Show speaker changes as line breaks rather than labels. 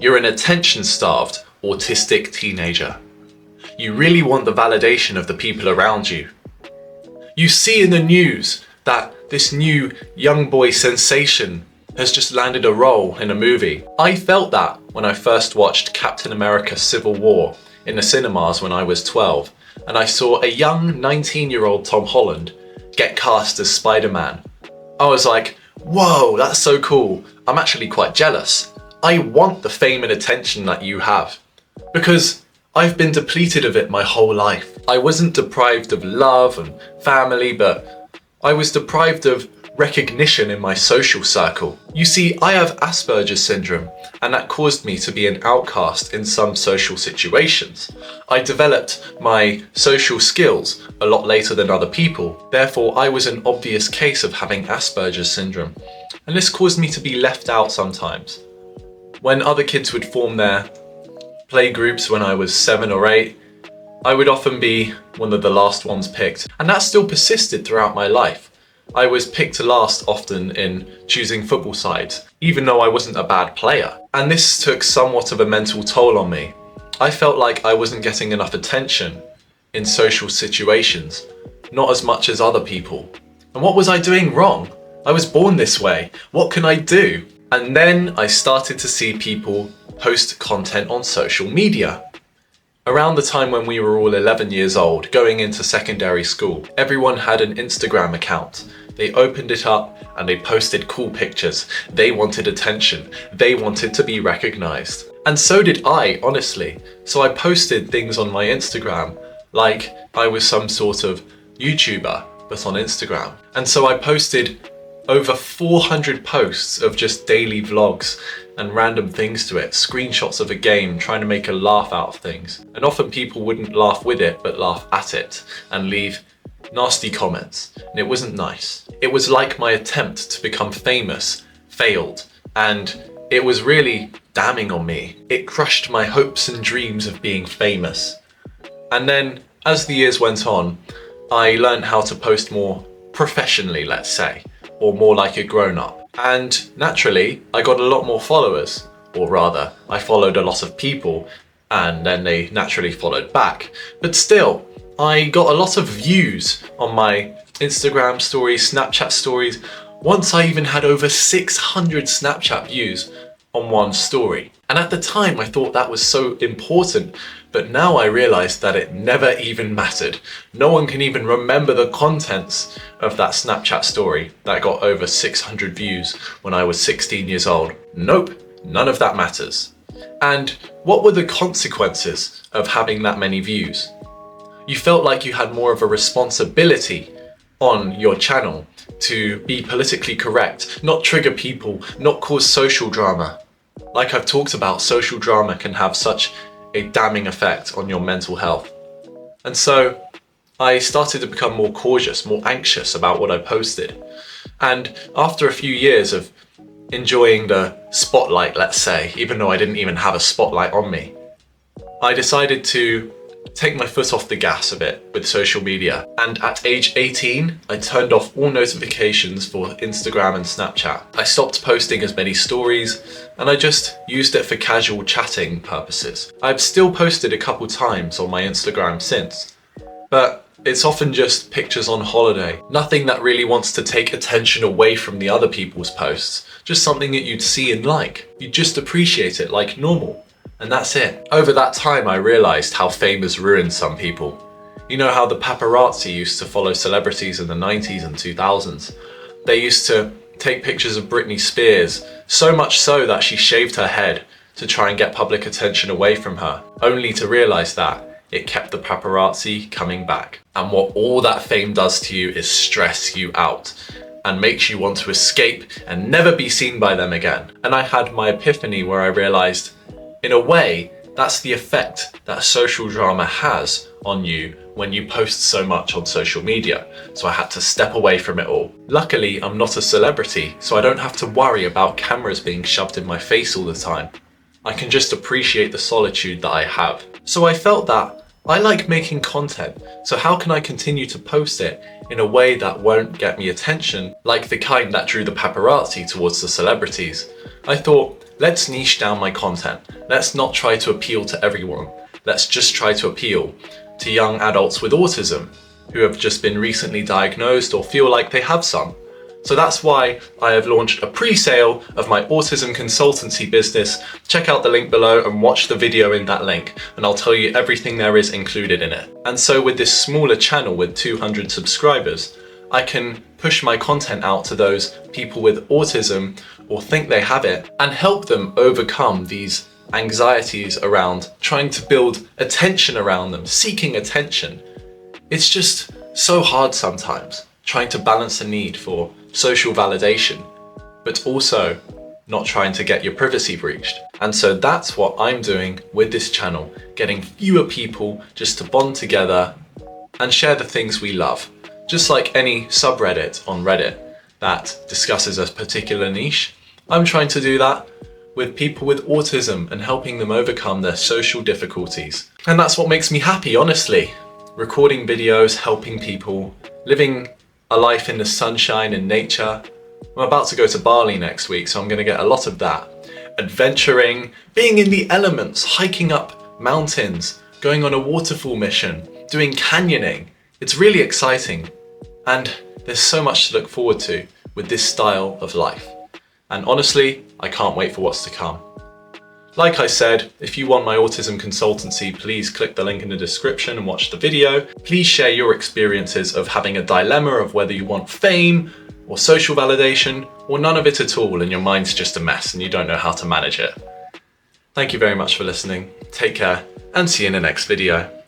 You're an attention-starved, autistic teenager. You really want the validation of the people around you. You see in the news that this new young boy sensation has just landed a role in a movie. I felt that when I first watched Captain America: Civil War in the cinemas when I was 12, and I saw a young 19-year-old Tom Holland get cast as Spider-Man. I was like, whoa, that's so cool. I'm actually quite jealous. I want the fame and attention that you have, because I've been depleted of it my whole life. I wasn't deprived of love and family, but I was deprived of recognition in my social circle. You see, I have Asperger's syndrome, and that caused me to be an outcast in some social situations. I developed my social skills a lot later than other people. Therefore, I was an obvious case of having Asperger's syndrome, and this caused me to be left out sometimes. When other kids would form their play groups when I was 7 or 8, I would often be one of the last ones picked, and that still persisted throughout my life. I was picked last often in choosing football sides, even though I wasn't a bad player. And this took somewhat of a mental toll on me. I felt like I wasn't getting enough attention in social situations, not as much as other people. And what was I doing wrong? I was born this way. What can I do? And then I started to see people post content on social media. Around the time when we were all 11 years old, going into secondary school, everyone had an Instagram account. They opened it up and they posted cool pictures. They wanted attention. They wanted to be recognized. And so did I, honestly. So I posted things on my Instagram like I was some sort of YouTuber, but on Instagram. And so I posted over 400 posts of just daily vlogs and random things to it, screenshots of a game, trying to make a laugh out of things. And often people wouldn't laugh with it, but laugh at it and leave nasty comments, and it wasn't nice. It was like my attempt to become famous failed, and it was really damning on me. It crushed my hopes and dreams of being famous. And then, as the years went on, I learned how to post more professionally, let's say, or more like a grown-up. And naturally, I got a lot more followers, or rather, I followed a lot of people, and then they naturally followed back. But still, I got a lot of views on my Instagram stories, Snapchat stories. Once I even had over 600 Snapchat views on one story. And at the time I thought that was so important, but now I realized that it never even mattered. No one can even remember the contents of that Snapchat story that got over 600 views when I was 16 years old. Nope, none of that matters. And what were the consequences of having that many views? You felt like you had more of a responsibility on your channel to be politically correct, not trigger people, not cause social drama. Like I've talked about, social drama can have such a damning effect on your mental health. And so I started to become more cautious, more anxious about what I posted. And after a few years of enjoying the spotlight, let's say, even though I didn't even have a spotlight on me, I decided to take my foot off the gas a bit with social media. And at age 18, I turned off all notifications for Instagram and Snapchat. I stopped posting as many stories, and I just used it for casual chatting purposes. I've still posted a couple times on my Instagram since, but it's often just pictures on holiday. Nothing that really wants to take attention away from the other people's posts. Just something that you'd see and like. You just appreciate it like normal. And that's it. Over that time, I realized how fame has ruined some people. You know how the paparazzi used to follow celebrities in the 90s and 2000s? They used to take pictures of Britney Spears, so much so that she shaved her head to try and get public attention away from her, only to realize that it kept the paparazzi coming back. And what all that fame does to you is stress you out and makes you want to escape and never be seen by them again. And I had my epiphany where I realized, in a way, that's the effect that social drama has on you when you post so much on social media. So I had to step away from it all. Luckily, I'm not a celebrity, so I don't have to worry about cameras being shoved in my face all the time. I can just appreciate the solitude that I have. So I felt that I like making content, so how can I continue to post it in a way that won't get me attention, like the kind that drew the paparazzi towards the celebrities? I thought, let's niche down my content. Let's not try to appeal to everyone. Let's just try to appeal to young adults with autism who have just been recently diagnosed or feel like they have some. So that's why I have launched a pre-sale of my autism consultancy business. Check out the link below and watch the video in that link, and I'll tell you everything there is included in it. And so with this smaller channel with 200 subscribers, I can push my content out to those people with autism or think they have it and help them overcome these anxieties around trying to build attention around them, seeking attention. It's just so hard sometimes, trying to balance the need for social validation, but also not trying to get your privacy breached. And so that's what I'm doing with this channel, getting fewer people just to bond together and share the things we love. Just like any subreddit on Reddit that discusses a particular niche, I'm trying to do that with people with autism and helping them overcome their social difficulties. And that's what makes me happy, honestly. Recording videos, helping people, living a life in the sunshine and nature. I'm about to go to Bali next week, so I'm going to get a lot of that. Adventuring, being in the elements, hiking up mountains, going on a waterfall mission, doing canyoning. It's really exciting, and there's so much to look forward to with this style of life. And honestly, I can't wait for what's to come. Like I said, if you want my autism consultancy, please click the link in the description and watch the video. Please share your experiences of having a dilemma of whether you want fame or social validation or none of it at all and your mind's just a mess and you don't know how to manage it. Thank you very much for listening. Take care and see you in the next video.